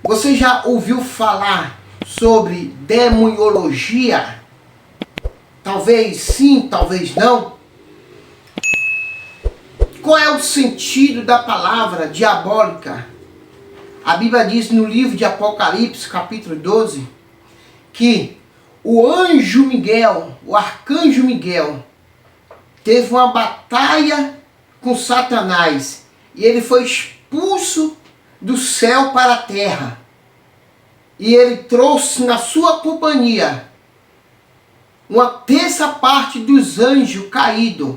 Você já ouviu falar sobre demoniologia? Talvez sim, talvez não. Qual é o sentido da palavra diabólica? A Bíblia diz no livro de Apocalipse, capítulo 12, que o anjo Miguel, o arcanjo Miguel, teve uma batalha com Satanás e ele foi expulso do céu para a terra. E ele trouxe na sua companhia uma terça parte dos anjos caídos,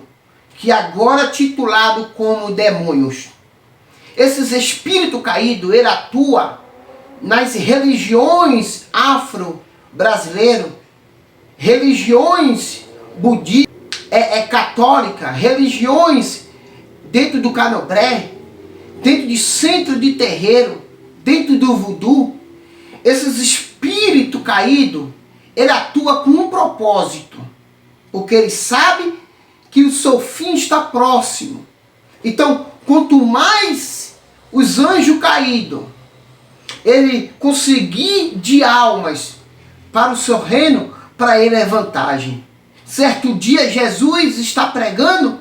que agora é titulado como demônios. Esses espíritos caídos, ele atua nas religiões afro-brasileiras, religiões budistas, católicas, religiões dentro do candomblé, dentro de centro de terreiro, dentro do voodoo. Esses espíritos caídos, ele atua com um propósito, porque ele sabe que o seu fim está próximo. Então, quanto mais os anjos caídos, ele conseguir de almas para o seu reino, para ele é vantagem. Certo dia, Jesus está pregando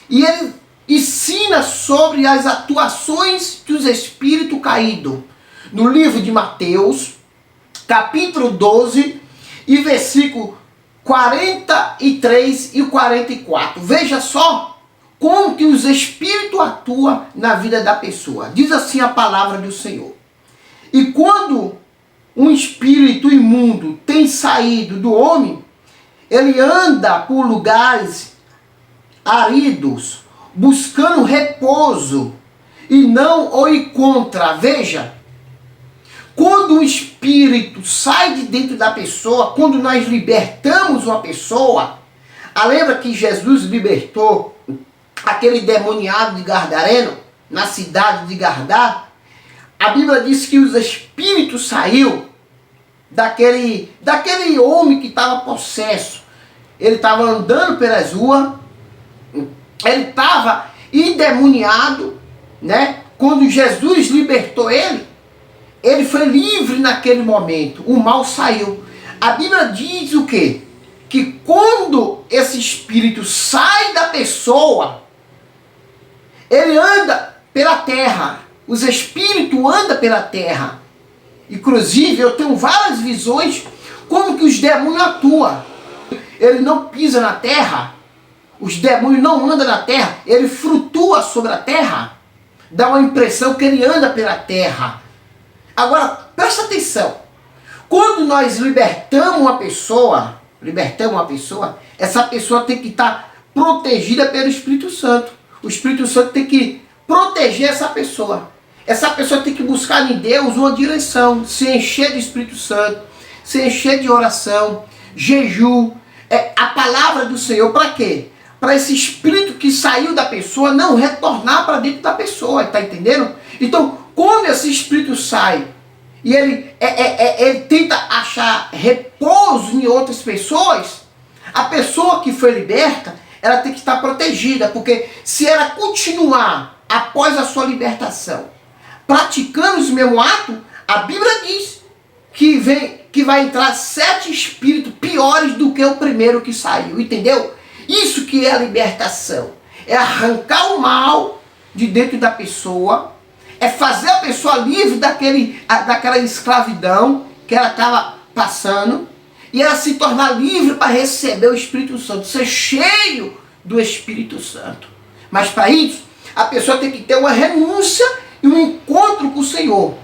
e ele ensina sobre as atuações dos espíritos caídos. No livro de Mateus, capítulo 12, e versículo 43 e 44. Veja só como que os espíritos atuam na vida da pessoa. Diz assim a palavra do Senhor. E quando um espírito imundo tem saído do homem, ele anda por lugares áridos, buscando repouso, e não o encontra. Veja, quando o espírito sai de dentro da pessoa, quando nós libertamos uma pessoa, lembra que Jesus libertou aquele demoniado de Gadareno, na cidade de Gardá? A Bíblia diz que os espíritos saíram daquele homem que estava possesso. Ele estava andando pelas ruas, ele estava endemoniado, né? Quando Jesus libertou ele, ele foi livre naquele momento. O mal saiu. A Bíblia diz o quê? Que quando esse espírito sai da pessoa, ele anda pela terra. Os espíritos andam pela terra. Inclusive, eu tenho várias visões como que os demônios atuam. Ele não pisa na terra. Os demônios não andam na terra. Ele flutua sobre a terra. Dá uma impressão que ele anda pela terra. Agora, presta atenção. Quando nós libertamos uma pessoa, essa pessoa tem que estar protegida pelo Espírito Santo. O Espírito Santo tem que proteger essa pessoa. Essa pessoa tem que buscar em Deus uma direção, se encher do Espírito Santo, se encher de oração, jejum, a palavra do Senhor. Para quê? Para esse espírito que saiu da pessoa não retornar para dentro da pessoa, está entendendo? Então, quando esse espírito sai e ele tenta achar repouso em outras pessoas, a pessoa que foi liberta, ela tem que estar protegida, porque se ela continuar após a sua libertação praticando os mesmos atos, a Bíblia diz que vai entrar 7 espíritos piores do que o primeiro que saiu, entendeu? Isso que é a libertação, é arrancar o mal de dentro da pessoa, é fazer a pessoa livre daquela escravidão que ela estava passando, e ela se tornar livre para receber o Espírito Santo, ser cheio do Espírito Santo. Mas para isso, a pessoa tem que ter uma renúncia e um encontro com o Senhor.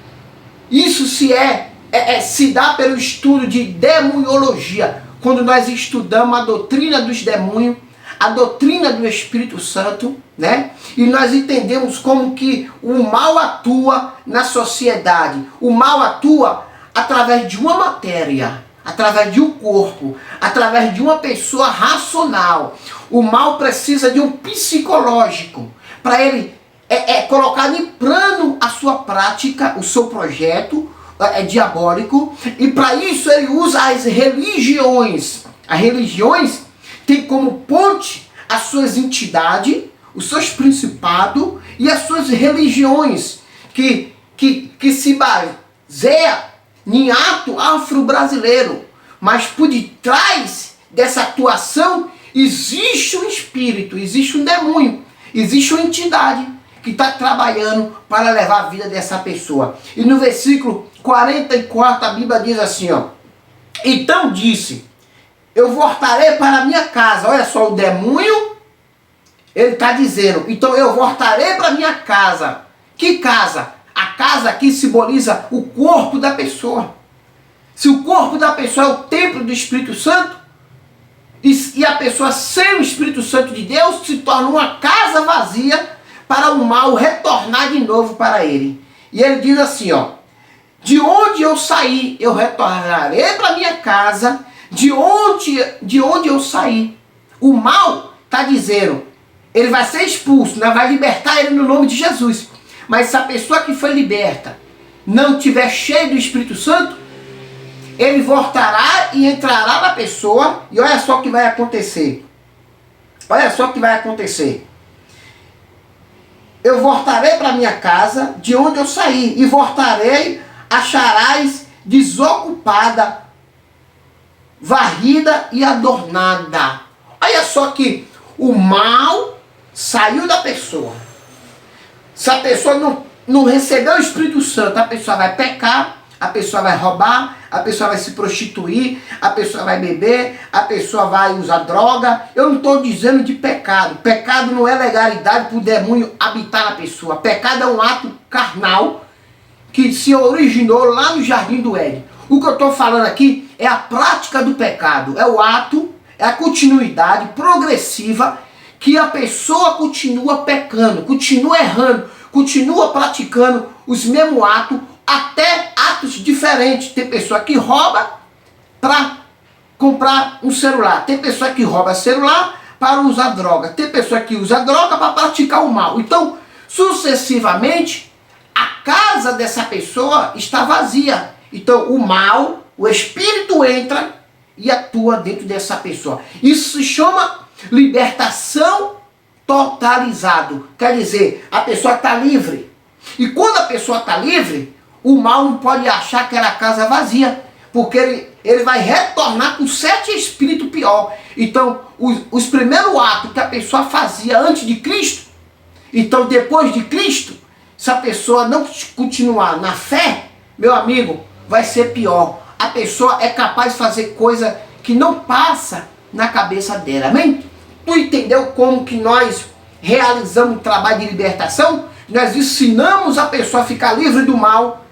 Isso se dá pelo estudo de demoniologia, quando nós estudamos a doutrina dos demônios, a doutrina do Espírito Santo, né? E nós entendemos como que o mal atua na sociedade. O mal atua através de uma matéria, através de um corpo, através de uma pessoa racional. O mal precisa de um psicológico para ele colocar em plano a sua prática, o seu projeto diabólico. E para isso ele usa as religiões. As religiões têm como ponte as suas entidades, os seus principados e as suas religiões que se Zé, em ato afro-brasileiro. Mas por detrás dessa atuação existe um espírito, existe um demônio, existe uma entidade que está trabalhando para levar a vida dessa pessoa. E no versículo 44 a Bíblia diz assim, ó. Então disse, eu voltarei para a minha casa. Olha só, o demônio, ele está dizendo, então eu voltarei para a minha casa. Que casa? A casa aqui simboliza o corpo da pessoa. Se o corpo da pessoa é o templo do Espírito Santo, e a pessoa sem o Espírito Santo de Deus se torna uma casa vazia para o mal retornar de novo para ele. E ele diz assim, ó, de onde eu saí, eu retornarei para minha casa, de onde eu saí. O mal está dizendo, ele vai ser expulso, nós vai libertar ele no nome de Jesus. Mas se a pessoa que foi liberta não tiver cheio do Espírito Santo, ele voltará e entrará na pessoa, e olha só o que vai acontecer. Olha só o que vai acontecer. Eu voltarei para minha casa, de onde eu saí, e voltarei, acharás desocupada, varrida e adornada. Olha só que o mal saiu da pessoa. Se a pessoa não receber o Espírito Santo, a pessoa vai pecar, a pessoa vai roubar, a pessoa vai se prostituir, a pessoa vai beber, a pessoa vai usar droga. Eu não estou dizendo de pecado. Pecado não é legalidade para o demônio habitar na pessoa. Pecado é um ato carnal que se originou lá no Jardim do Éden. O que eu estou falando aqui é a prática do pecado. É o ato, é a continuidade progressiva que a pessoa continua pecando, continua errando, continua praticando os mesmos atos, até atos diferentes. Tem pessoa que rouba para comprar um celular. Tem pessoa que rouba celular para usar droga. Tem pessoa que usa droga para praticar o mal. Então, sucessivamente, a casa dessa pessoa está vazia. Então, o mal, o espírito entra e atua dentro dessa pessoa. Isso se chama libertação totalizado. Quer dizer, a pessoa está livre. E quando a pessoa está livre, o mal não pode achar que era a casa vazia, porque ele vai retornar com 7 espíritos pior. Então, os primeiros atos que a pessoa fazia antes de Cristo, então depois de Cristo, se a pessoa não continuar na fé, meu amigo, vai ser pior. A pessoa é capaz de fazer coisa que não passa na cabeça dela, amém? Tu entendeu como que nós realizamos o trabalho de libertação? Nós ensinamos a pessoa a ficar livre do mal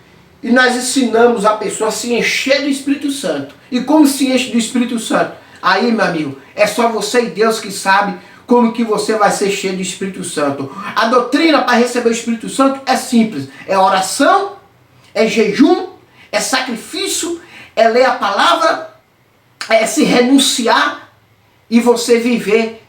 e nós ensinamos a pessoa a se encher do Espírito Santo. E como se enche do Espírito Santo? Aí, meu amigo, é só você e Deus que sabe como que você vai ser cheio do Espírito Santo. A doutrina para receber o Espírito Santo é simples. É oração, é jejum, é sacrifício, é ler a palavra, é se renunciar e você viver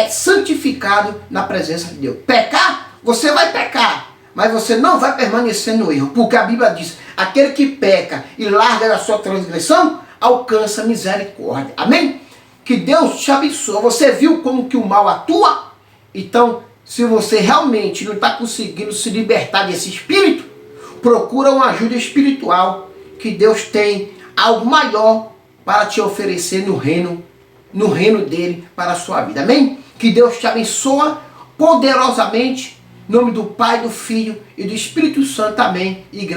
santificado na presença de Deus. Pecar, você vai pecar, mas você não vai permanecer no erro, porque a Bíblia diz, aquele que peca e larga da sua transgressão, alcança misericórdia. Amém? Que Deus te abençoe. Você viu como que o mal atua? Então, se você realmente não está conseguindo se libertar desse espírito, procura uma ajuda espiritual, que Deus tem algo maior para te oferecer no reino dele para a sua vida. Amém? Que Deus te abençoe poderosamente. Em nome do Pai, do Filho e do Espírito Santo. Amém.